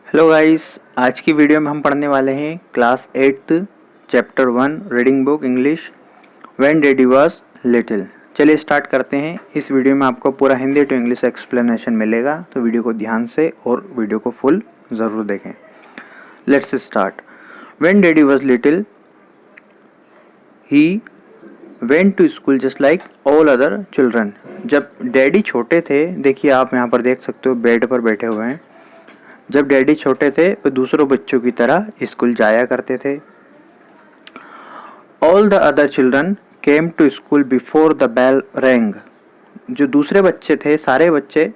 Hello guys, आज की video में हम पढ़ने वाले हैं class 8th chapter 1 reading book English when daddy was little. चलिए स्टार्ट करते हैं। इस वीडियो में आपको पूरा हिंदी टू इंग्लिश एक्सप्लेनेशन मिलेगा, तो वीडियो को ध्यान से और वीडियो को फुल ज़रूर देखें। Let's start. When daddy was little he went to school just like all other children. जब डैडी छोटे थे, देखिए आप यहाँ पर देख सकते हो बेड पर बैठे हुए हैं। जब डैडी छोटे थे वो दूसरों बच्चों की तरह स्कूल जाया करते थे। All the other children came to school before the bell rang. जो दूसरे बच्चे थे, सारे बच्चे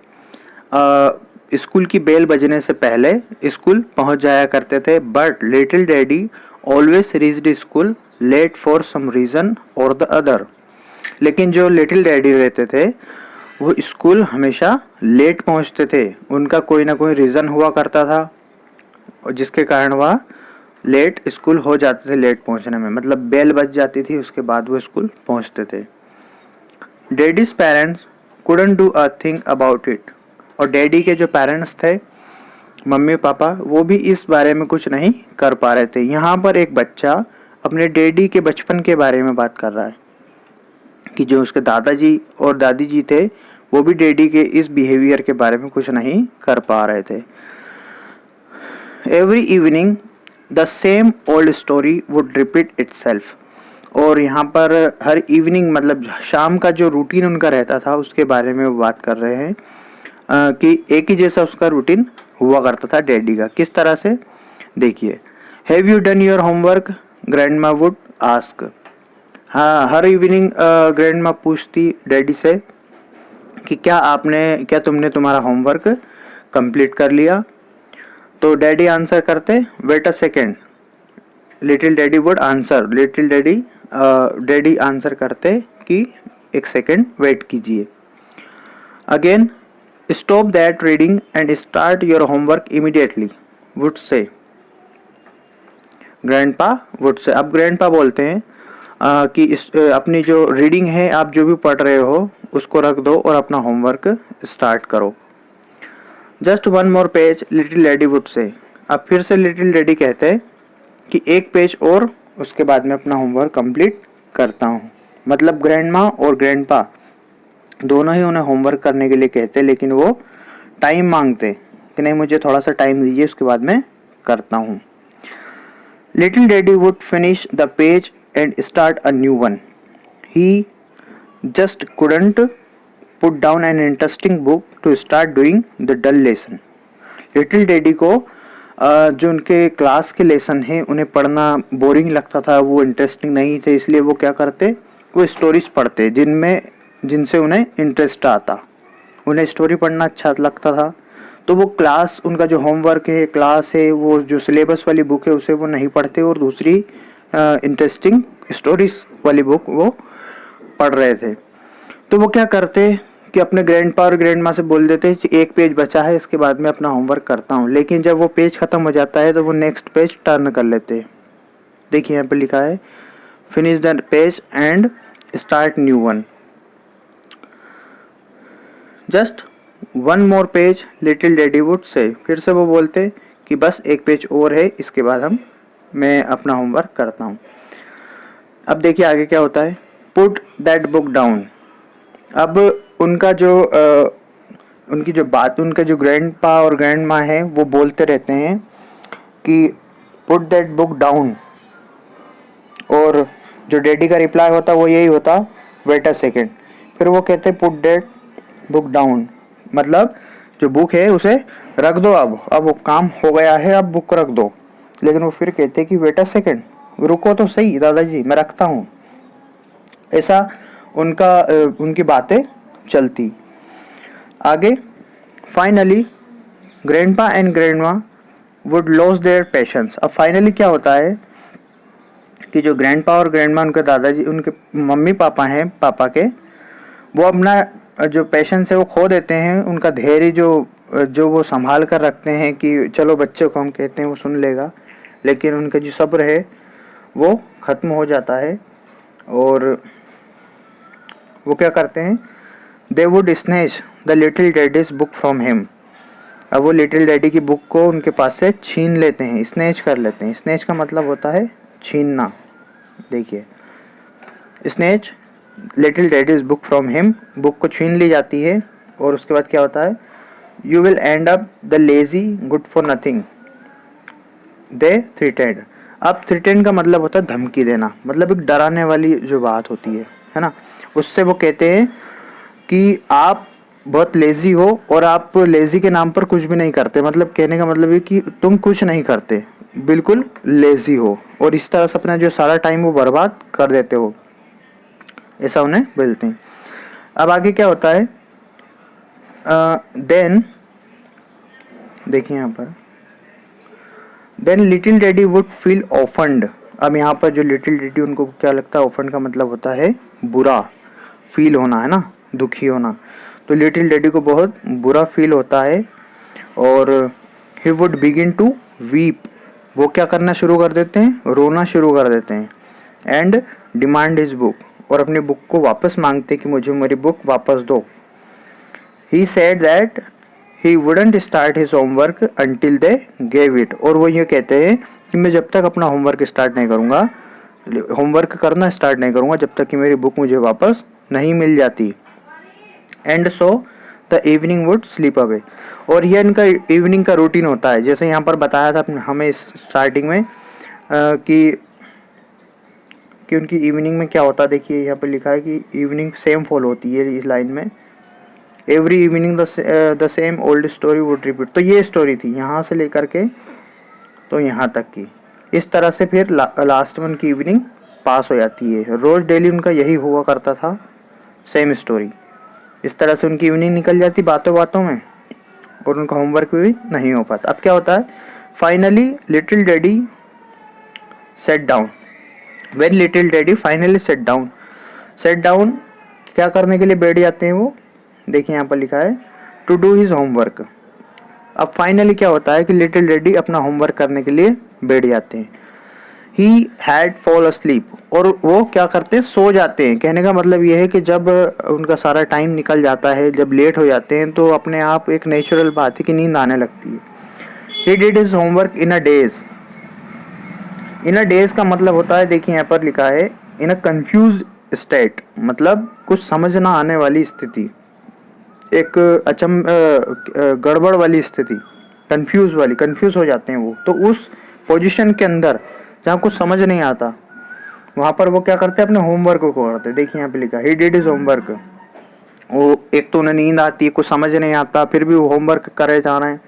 स्कूल की बेल बजने से पहले स्कूल पहुंच जाया करते थे। But little daddy always reached school late for some reason or the other. लेकिन जो लिटिल डैडी रहते थे वो स्कूल हमेशा लेट पहुंचते थे। उनका कोई ना कोई रीज़न हुआ करता था और जिसके कारण वह लेट स्कूल हो जाते थे। लेट पहुंचने में मतलब बेल बज जाती थी, उसके बाद वो स्कूल पहुंचते थे। Daddies parents couldn't do a thing about it. और डैडी के जो पेरेंट्स थे, मम्मी पापा, वो भी इस बारे में कुछ नहीं कर पा रहे थे। यहाँ पर एक बच्चा अपने डैडी के बचपन के बारे में बात कर रहा है कि जो उसके दादाजी और दादी जी थे वो भी डैडी के इस बिहेवियर के बारे में कुछ नहीं कर पा रहे थे। Every evening the same old story would repeat itself. और यहाँ पर हर इवनिंग मतलब शाम का जो रूटीन उनका रहता था उसके बारे में वो बात कर रहे हैं कि एक ही जैसा उसका रूटीन हुआ करता था डैडी का। किस तरह से, देखिए। Have you done your homework, grandma would ask. हाँ, हर इवनिंग ग्रैंडमा पूछती डैडी से कि क्या तुमने तुम्हारा होमवर्क कंप्लीट कर लिया। तो डैडी आंसर करते wait a second. Little daddy would answer, daddy answer करते कि एक सेकेंड वेट कीजिए। Again, stop that reading and start your homework immediately would say. Grandpa would say, अब ग्रैंडपा बोलते हैं कि अपनी जो रीडिंग है, आप जो भी पढ़ रहे हो उसको रख दो और अपना होमवर्क स्टार्ट करो। Just one more page little daddy would say. अब फिर से लिटिल डैडी कहते हैं कि एक पेज और, उसके बाद में अपना होमवर्क कंप्लीट करता हूँ। मतलब ग्रैंडमा और ग्रैंडपा दोनों ही उन्हें होमवर्क करने के लिए कहते, लेकिन वो टाइम मांगते कि नहीं, मुझे थोड़ा सा टाइम दीजिए, उसके बाद में करता हूँ। Little daddy would finish the page and start a new one. He just couldn't put down an interesting book to start doing the dull lesson. Little Daddy को जो उनके क्लास के लेसन हैं उन्हें पढ़ना बोरिंग लगता था, वो इंटरेस्टिंग नहीं थे, इसलिए वो क्या करते, वो स्टोरीज पढ़ते जिनसे उन्हें इंटरेस्ट आता। उन्हें स्टोरी पढ़ना अच्छा लगता था, तो वो क्लास, उनका जो होमवर्क है, क्लास है, वो जो सिलेबस वाली बुक है उसे वो नहीं पढ़ते और दूसरी इंटरेस्टिंग स्टोरीज वाली बुक वो पढ़ रहे थे। तो वो क्या करते कि अपने ग्रैंडपा और ग्रैंडमा से बोल देते कि एक पेज बचा है, इसके बाद में अपना होमवर्क करता हूँ। लेकिन जब वो पेज ख़त्म हो जाता है तो वो नेक्स्ट पेज टर्न कर लेते। देखिए यहाँ पे लिखा है finish the page and start new one. Just one more page little daddy would say. फिर से वो बोलते कि बस एक पेज और है, इसके बाद मैं अपना होमवर्क करता हूँ। अब देखिए आगे क्या होता है। Put that book down. अब उनका जो उनकी जो बात, उनके जो ग्रैंडपा और ग्रैंडमा है वो बोलते रहते हैं कि पुट दैट बुक डाउन, और जो डैडी का रिप्लाई होता वो यही होता, वेट अ सेकेंड। फिर वो कहते पुट दैट बुक डाउन, मतलब जो बुक है उसे रख दो, अब वो काम हो गया है, अब बुक रख दो। लेकिन वो फिर कहते कि वेट अ सेकेंड, रुको तो सही दादाजी, मैं रखता हूँ। ऐसा उनकी बातें चलती। आगे, finally grandpa and grandma would lose their patience. अब फाइनली क्या होता है कि जो ग्रैंडपा और ग्रैंडमा, उनके दादाजी, उनके मम्मी पापा हैं, पापा के, वो अपना जो पेशेंस है वो खो देते हैं। उनका धैर्य जो वो संभाल कर रखते हैं कि चलो बच्चे को हम कहते हैं वो सुन लेगा, लेकिन उनका जो सब्र है वो ख़त्म हो जाता है। और वो क्या करते हैं, they would snatch the little daddies book from him. अब वो लिटिल डैडी की बुक को उनके पास से छीन लेते हैं, स्नेच कर लेते हैं। स्नेच का मतलब होता है छीनना। देखिए, snatch little daddies book from him, book को छीन ली जाती है। और उसके बाद क्या होता है, you will and up the lazy good for nothing they threatened. अब थ्रेटेंड का मतलब होता है धमकी देना, मतलब एक डराने वाली जो बात होती है ना। उससे वो कहते हैं कि आप बहुत लेजी हो और आप लेजी के नाम पर कुछ भी नहीं करते, मतलब कहने का मतलब है कि तुम कुछ नहीं करते, बिल्कुल लेजी हो और इस तरह से अपना जो सारा टाइम वो बर्बाद कर देते हो, ऐसा उन्हें बोलते हैं। अब आगे क्या होता है, देन देखिए यहाँ पर, then little daddy would feel offend. अब यहाँ पर जो लिटिल डैडी उनको क्या लगता है, ऑफेंड का मतलब होता है बुरा, फील होना है ना, दुखी होना। तो लिटिल डैडी को बहुत बुरा फील होता है और he would begin to weep, वो क्या करना शुरू कर देते हैं, रोना शुरू कर देते हैं। एंड डिमांड हिज बुक, और अपनी बुक को वापस मांगते कि मुझे मेरी बुक वापस दो। He said that he wouldn't start his homework until they gave it, और वो ये कहते हैं कि मैं जब तक अपना होमवर्क स्टार्ट नहीं करूँगा, होमवर्क करना स्टार्ट नहीं करूँगा जब तक कि मेरी बुक मुझे वापस नहीं मिल जाती। And so the evening would sleep away, और यह इनका इवनिंग का रूटीन होता है। जैसे यहाँ पर बताया था हमें स्टार्टिंग में कि उनकी इवनिंग में क्या होता है। देखिए यहाँ पर लिखा है कि इवनिंग सेम फॉलो होती है इस लाइन में, every evening the same old story would repeat. तो ये स्टोरी थी यहाँ से लेकर के तो यहाँ तक की, इस तरह से फिर लास्ट में उनकी इवनिंग पास हो जाती है। रोज़ डेली उनका यही हुआ करता था, सेम स्टोरी। इस तरह से उनकी इवनिंग निकल जाती बातों बातों में और उनका होमवर्क भी नहीं हो पाता। अब क्या होता है, finally little daddy set down, when little daddy finally set down, set down क्या करने के लिए बैठ जाते हैं वो, देखिए यहाँ पर लिखा है टू डू हिज होमवर्क। अब फाइनली क्या होता है कि लिटिल डैडी अपना होमवर्क करने के लिए बैठ जाते हैं। ही हैड फॉल अस्लीप, और वो क्या करते हैं, सो जाते हैं। कहने का मतलब ये है कि जब उनका सारा टाइम निकल जाता है, जब लेट हो जाते हैं, तो अपने आप एक नेचुरल बात है कि नींद आने लगती है। He did his homework in a days, in a days का मतलब होता है, देखिए यहाँ पर लिखा है इन अ कंफ्यूज स्टेट, मतलब कुछ समझ ना आने वाली स्थिति, एक गड़बड़ वाली स्थिति, कंफ्यूज वाली, कंफ्यूज हो जाते हैं वो। तो उस पोजीशन के अंदर जहाँ कुछ समझ नहीं आता, वहाँ पर वो क्या करते हैं, अपने होमवर्क को करते हैं। देखिए यहाँ पे लिखा ही डिड हिज होमवर्क, वो एक तो उन्हें नींद आती है, कुछ समझ नहीं आता, फिर भी वो होमवर्क करे जा रहे हैं,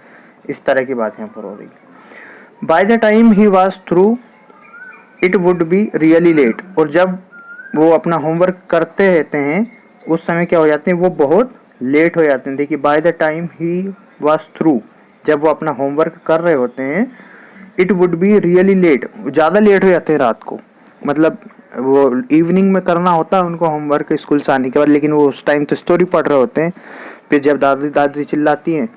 इस तरह की बात यहाँ पर हो रही है। By the time he was through it would be really late, और जब वो अपना होमवर्क करते रहते हैं उस समय क्या हो जाते हैं, वो बहुत लेट हो जाते हैं। देखिए by the time he was through, जब वो अपना होमवर्क कर रहे होते हैं, it would be really late, ज़्यादा लेट हो जाते हैं रात को, मतलब वो इवनिंग में करना होता है उनको होमवर्क स्कूल से आने के बाद, लेकिन वो उस टाइम तो स्टोरी पढ़ रहे होते हैं। फिर जब दादी चिल्लाती हैं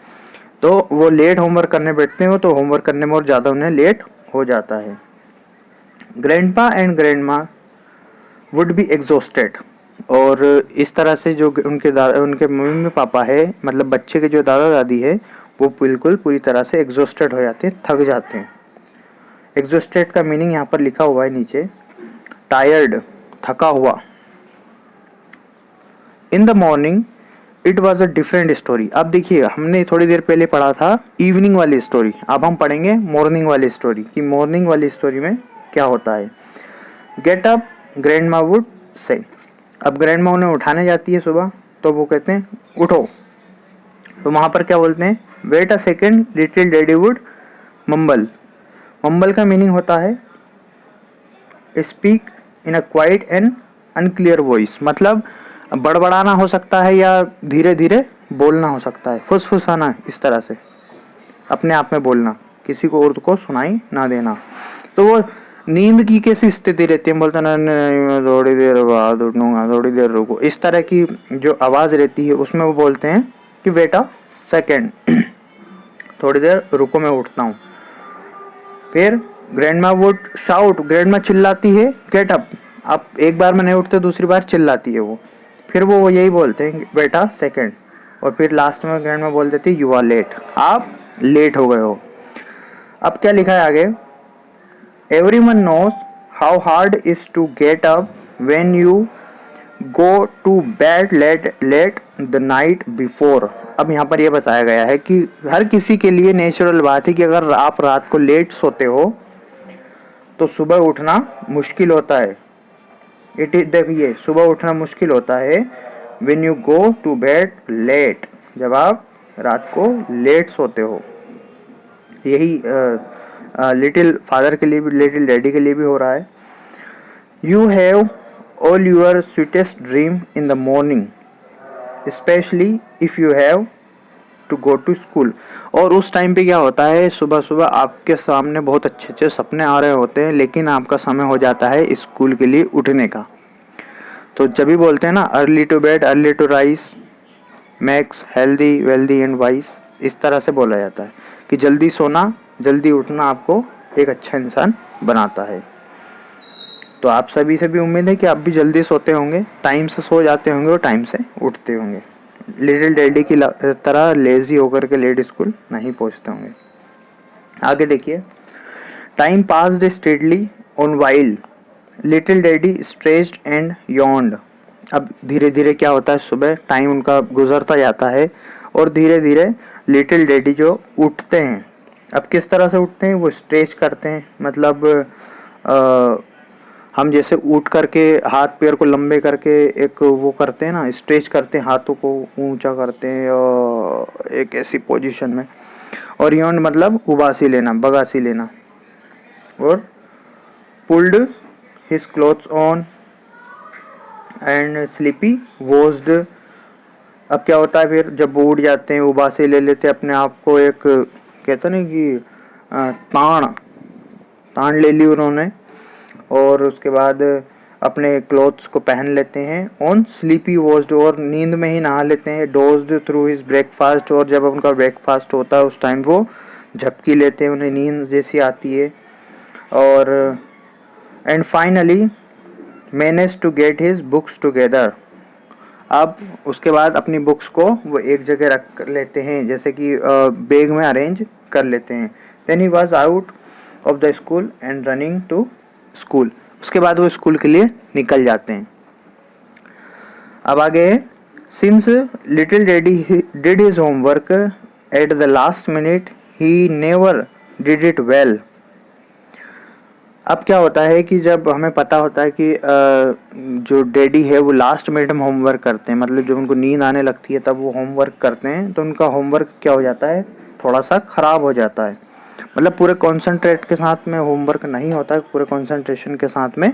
तो वो लेट होमवर्क करने बैठते हैं, तो होमवर्क करने में और ज़्यादा उन्हें लेट हो जाता है। Grandpa and grandma would be exhausted, और इस तरह से जो उनके मम्मी पापा है, मतलब बच्चे के जो दादा दादी है, वो बिल्कुल पूरी तरह से एग्जॉस्टेड हो जाते हैं, थक जाते हैं। एग्जॉस्टेड का मीनिंग यहाँ पर लिखा हुआ है नीचे, टायर्ड, थका हुआ। इन the morning it was a different story. अब देखिए हमने थोड़ी देर पहले पढ़ा था इवनिंग वाली स्टोरी, अब हम पढ़ेंगे मॉर्निंग वाली स्टोरी कि मॉर्निंग वाली स्टोरी में क्या होता है। Get up grandma would say, अब ग्रैंडमा उन्हें उठाने जाती है सुबह, तो वो कहते हैं उठो, तो वहाँ पर क्या बोलते हैं, wait a second little daddy would mumble. Mumble का मीनिंग होता है speak in a quiet and unclear voice, मतलब बड़बड़ाना हो सकता है या धीरे धीरे बोलना हो सकता है, फुसफुसाना, इस तरह से अपने आप में बोलना, किसी को और को सुनाई ना देना। तो वो नींद की कैसी स्थिति रहती है, बोलते ना मैं थोड़ी देर बाद उठूंगा, थोड़ी देर रुको, इस तरह की जो आवाज़ रहती है उसमें वो बोलते हैं कि वेट अ सेकेंड, थोड़ी देर रुको मैं उठता हूँ। फिर ग्रैंडमा वुड शाउट, ग्रैंडमा चिल्लाती है गेट अप, अब एक बार में नहीं उठते, दूसरी बार चिल्लाती है वो, फिर वो यही बोलते हैं बेटा सेकंड, और फिर लास्ट में ग्रैंडमा बोल देती है यू आर लेट, आप लेट हो गए हो। अब क्या लिखा है आगे, everyone knows how hard is to get up when you go to bed late the night before. अब यहाँ पर यह बताया गया है कि हर किसी के लिए नेचुरल बात है कि अगर आप रात को लेट सोते हो तो सुबह उठना मुश्किल होता है। इट इज, देखिए सुबह उठना मुश्किल होता है when you go to bed late, जब आप रात को लेट सोते हो। यही लिटिल फादर के लिए भी, लिटिल डैडी के लिए भी हो रहा है। You have all your sweetest dream in the morning specially if you have to go to school. और उस टाइम पे क्या होता है, सुबह सुबह आपके सामने बहुत अच्छे अच्छे सपने आ रहे होते हैं, लेकिन आपका समय हो जाता है स्कूल के लिए उठने का। तो जब भी बोलते हैं ना, early to bed early to rise makes healthy wealthy and wise, इस तरह से बोला जाता है कि जल्दी सोना जल्दी उठना आपको एक अच्छा इंसान बनाता है। तो आप सभी से भी उम्मीद है कि आप भी जल्दी सोते होंगे, टाइम से सो जाते होंगे और टाइम से उठते होंगे। लिटिल डैडी की तरह लेजी होकर के लेट स्कूल नहीं पहुंचते होंगे। आगे देखिए, time passed steadily on while little daddy stretched and yawned. अब धीरे धीरे क्या होता है, सुबह टाइम उनका गुजरता जाता है और धीरे धीरे लिटिल डैडी जो उठते हैं। अब किस तरह से उठते हैं, वो स्ट्रेच करते हैं, मतलब हम जैसे उठ करके हाथ पैर को लंबे करके एक वो करते हैं ना, स्ट्रेच करते हैं, हाथों को ऊंचा करते हैं एक ऐसी पोजीशन में। और यॉन्ड मतलब उबासी लेना, बगासी लेना। और pulled his clothes on and sleepy was. अब क्या होता है फिर, जब वो उठ जाते हैं, उबासी ले लेते हैं अपने आप को, एक कहते ना कि तान ले ली उन्होंने, और उसके बाद अपने क्लोथ्स को पहन लेते हैं। ऑन स्लीपी वॉज्ड, और नींद में ही नहा लेते हैं। डोज्ड थ्रू हिज ब्रेकफास्ट, और जब उनका ब्रेकफास्ट होता है उस टाइम वो झपकी लेते हैं, उन्हें नींद जैसी आती है। और and finally manage to get his books together. अब उसके बाद अपनी बुक्स को वो एक जगह रख लेते हैं, जैसे कि बैग में अरेंज कर लेते हैं। Then he was out of the school and running to school. उसके बाद वो स्कूल के लिए निकल जाते हैं। अब आगे, since little daddy did his homework at the last minute he never did it well. अब क्या होता है कि जब हमें पता होता है कि जो डैडी है वो लास्ट मिनट में होमवर्क करते हैं, मतलब जब उनको नींद आने लगती है तब वो होमवर्क करते हैं, तो उनका होमवर्क क्या हो जाता है, थोड़ा सा ख़राब हो जाता है। मतलब पूरे कॉन्सेंट्रेट के साथ में होमवर्क नहीं होता है, पूरे कॉन्सेंट्रेशन के साथ में।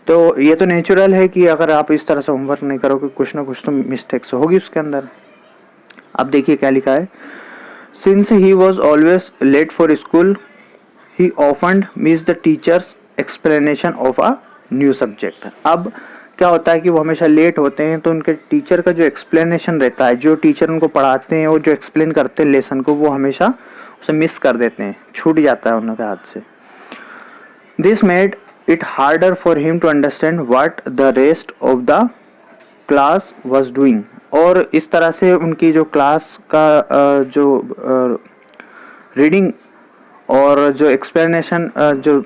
तो ये तो नेचुरल है कि अगर आप इस तरह से होमवर्क नहीं करोगे, कुछ ना कुछ तो मिस्टेक्स होगी उसके अंदर। अब देखिए क्या लिखा है, since he was always late for school he often missed the teacher's explanation of a new subject। अब क्या होता है कि वो हमेशा लेट होते हैं, तो उनके टीचर का जो एक्सप्लेनेशन रहता है, जो टीचर उनको पढ़ाते हैं और जो एक्सप्लेन करते हैं लेसन को, वो हमेशा उसे मिस कर देते हैं, छूट जाता है उनके हाथ से। This made it harder for him to understand what the rest of the class was doing. और इस तरह से उनकी जो क्लास का जो रीडिंग और जो एक्सप्लेनेशन जो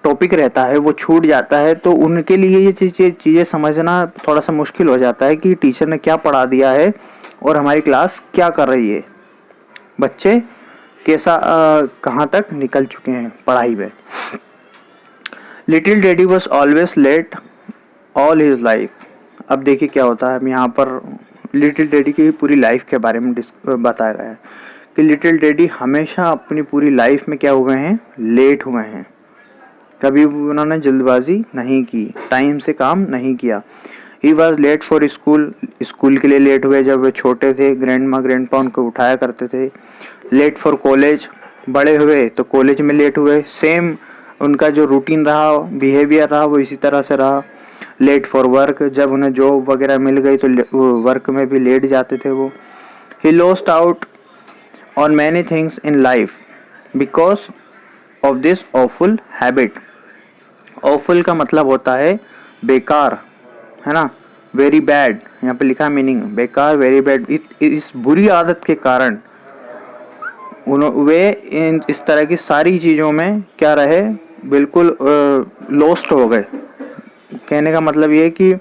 टॉपिक रहता है वो छूट जाता है। तो उनके लिए ये चीज़ें समझना थोड़ा सा मुश्किल हो जाता है कि टीचर ने क्या पढ़ा दिया है और हमारी क्लास क्या कर रही है, बच्चे कैसा कहाँ तक निकल चुके हैं पढ़ाई में। Little daddy was always let all his life. अब देखिए क्या होता है, हम यहाँ पर लिटिल डैडी की पूरी लाइफ के बारे में बताया गया है कि लिटिल डैडी हमेशा अपनी पूरी लाइफ में क्या हुए हैं, लेट हुए हैं। कभी उन्होंने जल्दबाजी नहीं की, टाइम से काम नहीं किया। He was late for school, school के लिए लेट हुए जब वे छोटे थे, ग्रैंड माँ ग्रैंड पा उनको उठाया करते थे। लेट फॉर कॉलेज, बड़े हुए तो कॉलेज में लेट हुए। सेम उनका जो रूटीन रहा, बिहेवियर रहा, वो इसी तरह से रहा। लेट फॉर वर्क, जब उन्हें जॉब वगैरह मिल गई तो वर्क में भी लेट जाते थे वो। He lost out on many things in life because of this awful habit। awful का मतलब होता है बेकार, है ना, very bad, यहाँ पे लिखा मीनिंग बेकार, very bad। इस बुरी आदत के कारण वे इस तरह की सारी चीज़ों में क्या रहे, बिल्कुल लॉस्ट हो गए। कहने का मतलब ये कि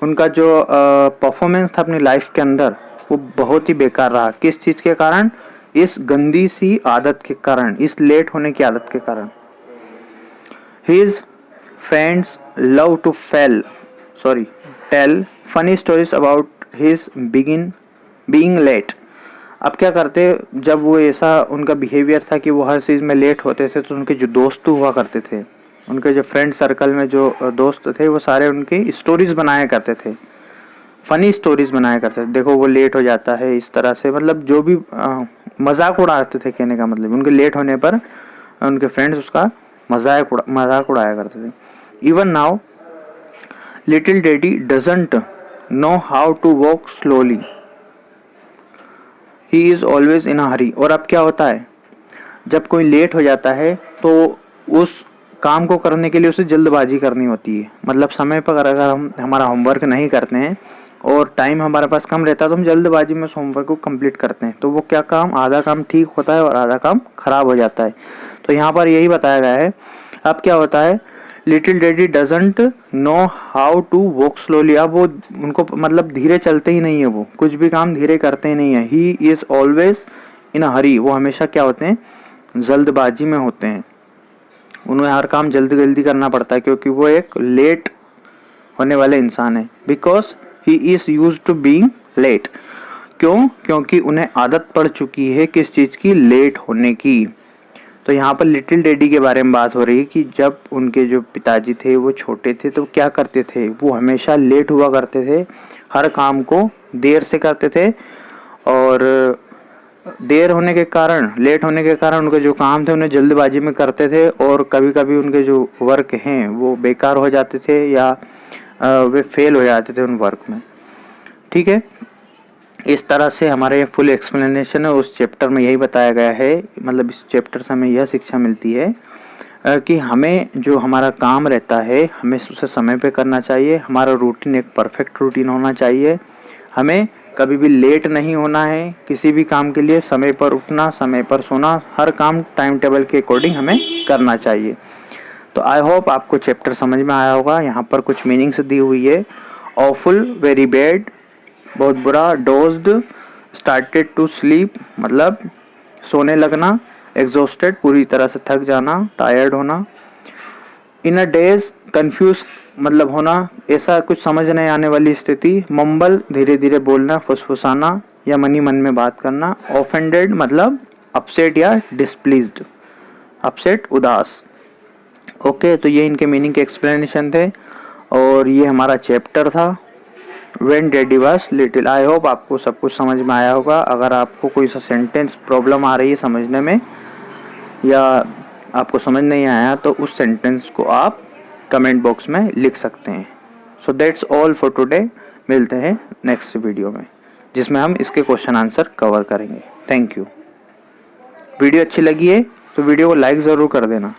उनका जो परफॉर्मेंस था अपनी लाइफ के अंदर वो बहुत ही बेकार रहा। किस चीज़ के कारण? इस गंदी सी आदत के कारण, इस लेट होने की आदत के कारण। His friends love to tell funny stories about his being late। अब क्या करते, जब वो ऐसा उनका बिहेवियर था कि वो हर चीज़ में लेट होते थे, तो उनके जो दोस्त हुआ करते थे, उनके जो फ्रेंड सर्कल में जो दोस्त थे, वो सारे उनकी स्टोरीज बनाया करते थे, फनी स्टोरीज बनाया करते थे। देखो वो लेट हो जाता है इस तरह से, मतलब जो भी मजाक उड़ाते थे। कहने का मतलब उनके लेट होने पर उनके फ्रेंड्स उसका मजाक उड़ाया करते थे। Even now little daddy doesn't know how to walk slowly, he is always in a hurry. और अब क्या होता है, जब कोई लेट हो जाता है तो उस काम को करने के लिए उसे जल्दबाजी करनी होती है। मतलब समय पर अगर हम हमारा होमवर्क नहीं करते हैं और टाइम हमारे पास कम रहता है तो हम जल्दबाजी में उस होमवर्क को कंप्लीट करते हैं, तो वो क्या काम, आधा काम ठीक होता है और आधा काम खराब हो जाता है। तो यहाँ पर यही बताया गया है। अब क्या होता है, little daddy doesn't know how to walk slowly. अब वो उनको मतलब धीरे चलते ही नहीं है, वो कुछ भी काम धीरे करते ही नहीं है। ही इज ऑलवेज इन अ हरी, वो हमेशा क्या होते हैं, जल्दबाजी में होते हैं। उन्हें हर काम जल्दी जल्दी करना पड़ता है क्योंकि वो एक लेट होने वाले इंसान है। Because he is use to being late. क्यों? क्योंकि उन्हें आदत पड़ चुकी है किस चीज़ की, लेट होने की। तो यहाँ पर लिटिल डैडी के बारे में बात हो रही है कि जब उनके जो पिताजी थे वो छोटे थे तो क्या करते थे, वो हमेशा लेट हुआ करते थे, हर काम को देर से करते थे। और देर होने के कारण, लेट होने के कारण उनके जो काम थे उन्हें जल्दबाजी में करते थे, और कभी कभी उनके जो वर्क हैं वो बेकार हो जाते थे या वे फेल हो जाते थे उन वर्क में। ठीक है, इस तरह से हमारे फुल एक्सप्लेनेशन है उस चैप्टर में यही बताया गया है। मतलब इस चैप्टर से हमें यह शिक्षा मिलती है कि हमें जो हमारा काम रहता है हमें उसे समय पे करना चाहिए। हमारा रूटीन एक परफेक्ट रूटीन होना चाहिए। हमें कभी भी लेट नहीं होना है किसी भी काम के लिए। समय पर उठना, समय पर सोना, हर काम टाइम टेबल के अकॉर्डिंग हमें करना चाहिए। तो आई होप आपको चैप्टर समझ में आया होगा। यहाँ पर कुछ मीनिंग्स दी हुई है। ऑफुल, वेरी बैड, बहुत बुरा। डोज्ड, स्टार्टेड टू स्लीप, मतलब सोने लगना। एग्जॉस्टेड, पूरी तरह से थक जाना, टायर्ड होना। इन अ डेज, कंफ्यूज, मतलब होना, ऐसा कुछ समझ नहीं आने वाली स्थिति। मम्बल, धीरे धीरे बोलना, फुसफुसाना या मनी मन में बात करना। ऑफेंडेड, मतलब अपसेट या डिसप्लीज्ड। अपसेट, उदास। ओके, तो ये इनके मीनिंग के एक्सप्लेनेशन थे और ये हमारा चैप्टर था when daddy was little. I hope आपको सब कुछ समझ में आया होगा। अगर आपको कोई सा सेंटेंस प्रॉब्लम आ रही है समझने में या आपको समझ नहीं आया तो उस सेंटेंस को आप कमेंट बॉक्स में लिख सकते हैं। So that's all for today. मिलते हैं नेक्स्ट वीडियो में जिसमें हम इसके क्वेश्चन आंसर कवर करेंगे। Thank you. वीडियो अच्छी लगी है तो वीडियो को लाइक ज़रूर कर देना।